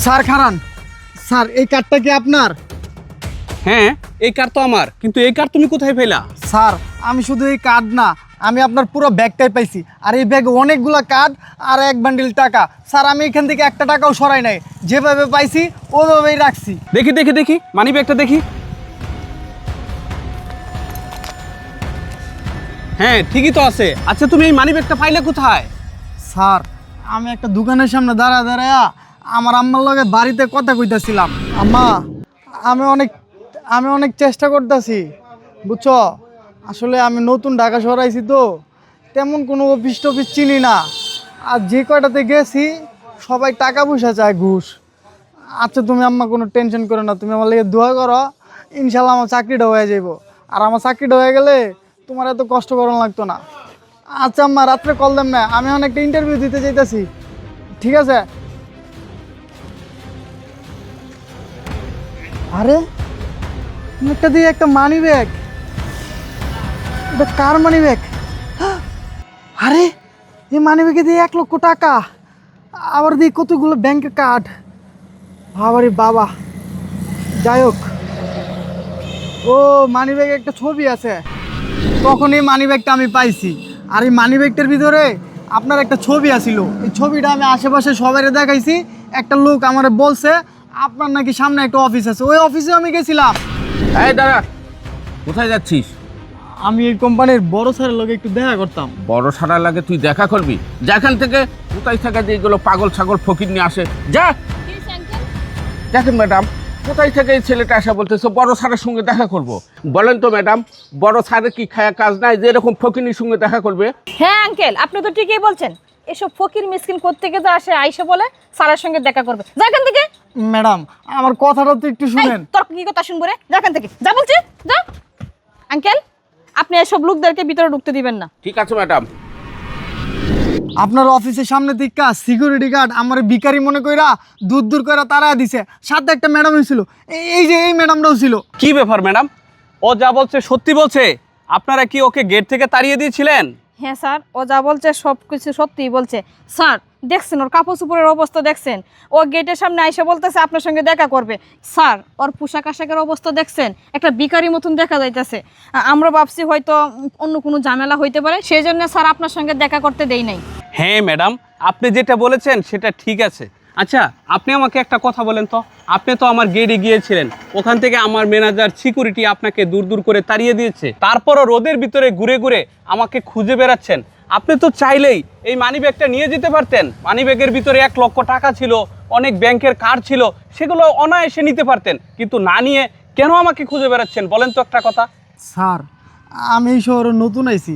Sir খারান, sir এই কার্ডটা কি আপনার? হ্যাঁ, এই কার্ড তো আমার, কিন্তু এই কার্ড তুমি কোথায় পেলা? স্যার আমি শুধু এই কার্ড না, আমি আপনার পুরো ব্যাগটাই পাইছি। আর এই ব্যাগে অনেকগুলো কার্ড আর এক বান্ডিল টাকা। স্যার আমি এখান থেকে একটা টাকাও সরাই নাই, যেভাবে পাইছি ওইভাবেই রাখছি। দেখি দেখি দেখি, মানি ব্যাগটা দেখি। হ্যাঁ ঠিকই তো আছে। আচ্ছা তুমি এই মানি ব্যাগটা পাইলে কোথায়? স্যার আমি একটা দোকানের সামনে দাঁড়ায়া আমার আম্মার লগে বাড়িতে কথা কইতাছিলাম। আম্মা, আমি অনেক চেষ্টা করতেছি, বুঝছো? আসলে আমি নতুন ঢাকা শহর আইছি তো, তেমন কোনো অফিস টফিস চিনি না। আর যে কয়টাতে গেছি সবাই টাকা পয়সা চায়, ঘুষ। আচ্ছা তুমি আম্মা কোনো টেনশন করো না, তুমি আমার লেগে দোয়া করো, ইনশাল্লাহ আমার চাকরিটা হয়ে যাইব। আর আমার চাকরিটা হয়ে গেলে তোমার এত কষ্ট করানো লাগতো না। আচ্ছা আম্মা, রাত্রে কল দেন না, আমি অনেকটা ইন্টারভিউ দিতে চাইতেছি। ঠিক আছে? আরে একটা দিয়ে একটা মানি ব্যাগ, এটা কার মানি ব্যাগ? আরে এই মানি ব্যাগে দিয়ে 1 লক্ষ টাকা, আবার দিয়ে কতগুলো ব্যাংকের কার্ড। বাবারে বাবা, যাই হোক, ও মানি ব্যাগে একটা ছবি আছে, তখন এই মানি ব্যাগটা আমি পাইছি। আর এই মানি ব্যাগটার ভিতরে আপনার একটা ছবি আছিল। এই ছবিটা আমি আশেপাশে সবাই দেখাইছি। একটা লোক আমার বলছে আপনার নাকি সামনে একটা অফিস আছে, ওই অফিসে আমি গেছিলাম। এই দাঁড়া, কোথায় যাচ্ছিস? আমি এই কোম্পানির বড় স্যারের লোক একটু দেখা করতাম। বড় সারা লাগে তুই দেখা করবি? যেখান থেকে কোথায় থেকে যে এগুলো পাগল ছাগল ফকির নিয়ে আসে, যা। দেখেন ম্যাডাম, কোথায় থেকে এই ছেলেটা আসা বলতেছে বড় স্যারের সঙ্গে দেখা করব? বলেন তো ম্যাডাম, বড় স্যারের কি খায়া কাজ নাই যে এরকম ফকিনির সঙ্গে দেখা করবে? হ্যাঁ আঙ্কেল, আপনি তো ঠিকই বলছেন। এসব ফকির মিসকিন কোত্থেকে যা আসে আইসা বলে স্যারের সঙ্গে দেখা করবে। যা এখান থেকে। ম্যাডাম আমার কথাটা তো একটু শুনেন। তোর কি কথা শুনবো রে? যা এখান থেকে, যা বলছি, যা। আঙ্কেল, আপনি এসব লোকদেরকে ভিতরে ঢুকতে দিবেন না। ঠিক আছে ম্যাডাম। আপনার অফিসের সামনে দিকা সিকিউরিটি গার্ড আমার ভিখারি মনে কইরা দূর দূর করে তারা দিছে। সাথে একটা ম্যাডাম ছিল, এই যে এই ম্যাডামটাও ছিল। কি ব্যাপার ম্যাডাম, ও যা বলছে সত্যি বলছে? আপনারা কি ওকে গেট থেকে তাড়িয়ে দিয়েছিলেন? হ্যাঁ স্যার, ও যা বলছে সব কিছু সত্যিই বলছে। স্যার দেখছেন ওর কাপড় চোপড়ের অবস্থা দেখছেন? ও গেটের সামনে আইসা বলতেছে আপনার সঙ্গে দেখা করবে। স্যার ওর পোশাক আশাকের অবস্থা দেখছেন? একটা ভিখারি মতন দেখা যাইতেছে। আমরা ভাবছি হয়তো অন্য কোনো ঝামেলা হইতে পারে, সেই জন্য স্যার আপনার সঙ্গে দেখা করতে দেই নাই। হ্যাঁ ম্যাডাম, আপনি যেটা বলেছেন সেটা ঠিক আছে। আচ্ছা আপনি আমাকে একটা কথা বলেন তো, আপনি তো আমার গেটে গিয়েছিলেন, ওখান থেকে আমার ম্যানেজার সিকিউরিটি আপনাকে দূর দূর করে তাড়িয়ে দিয়েছে, তারপরও রোদের ভিতরে ঘুরে ঘুরে আমাকে খুঁজে বেড়াচ্ছেন। আপনি তো চাইলেই এই মানি ব্যাগটা নিয়ে যেতে পারতেন। মানি ব্যাগের ভিতরে 1 লক্ষ টাকা ছিল, অনেক ব্যাংকের কার্ড ছিল, সেগুলো অনায়াসে নিতে পারতেন, কিন্তু না নিয়ে কেন আমাকে খুঁজে বেড়াচ্ছেন বলেন তো একটা কথা? স্যার আমি এই শহরে নতুন আইছি,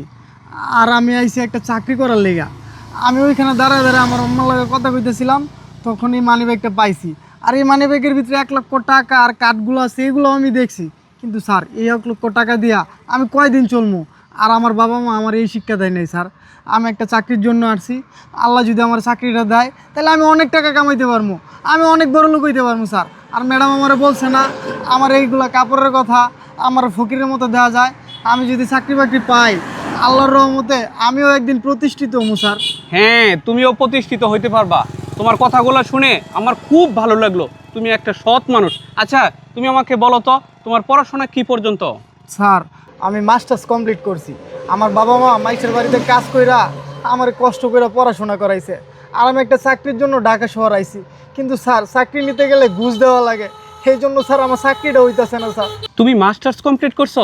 আর আমি আইছি একটা চাকরি করার লেগা। আমি ওইখানে দাঁড়ায় আমার আম্মার লগে কথা কইতেছিলাম, তখন এই মানি ব্যাগটা পাইছি। আর এই মানি ব্যাগের ভিতরে 1 লক্ষ টাকা আর কার্ডগুলো আছে, এগুলো আমি দেখছি। কিন্তু স্যার এই 1 লক্ষ টাকা দিয়া আমি কয়দিন চলবো? আর আমার বাবা মা আমার এই শিক্ষা দেয় নাই স্যার। আমি একটা চাকরির জন্য আসছি, আল্লাহ যদি আমার চাকরিটা দেয় তাহলে আমি অনেক টাকা কামাইতে পারবো, আমি অনেক বড় লোক হইতে পারবো স্যার। আর ম্যাডাম আমার বলছে না আমার এইগুলা কাপড়ের কথা, আমার ফকিরের মতো দেওয়া যায়। আমি যদি চাকরি বাকরি পাই আল্লাহর রহমতে আমিও একদিন প্রতিষ্ঠিত হবো স্যার। হ্যাঁ, তুমিও প্রতিষ্ঠিত হইতে পারবা। তোমার কথাগুলো শুনে আমার খুব ভালো লাগলো, তুমি একটা সৎ মানুষ। আচ্ছা তুমি আমাকে বলো তো, তোমার পড়াশোনা কি পর্যন্ত? স্যার আমি মাস্টার্স কমপ্লিট করছি। আমার বাবা মা মাইসের বাড়িতে কাজ কইরা আমার কষ্ট করে পড়াশোনা করাইছে, আর আমি একটা চাকরির জন্য ঢাকা শহর আইছি। কিন্তু স্যার চাকরি নিতে গেলে ঘুষ দেওয়া লাগে, সেই জন্য স্যার আমার চাকরিটা হইতেছে না স্যার। তুমি মাস্টার্স কমপ্লিট করছো?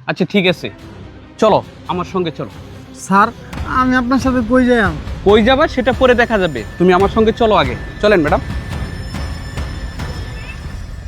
আচ্ছা ঠিক আছে, চলো আমার সঙ্গে চলো। স্যার আমি আপনার সাথে কই যাই? কই যাবা সেটা পরে দেখা যাবে, তুমি আমার সঙ্গে চলো আগে। চলেন ম্যাডাম।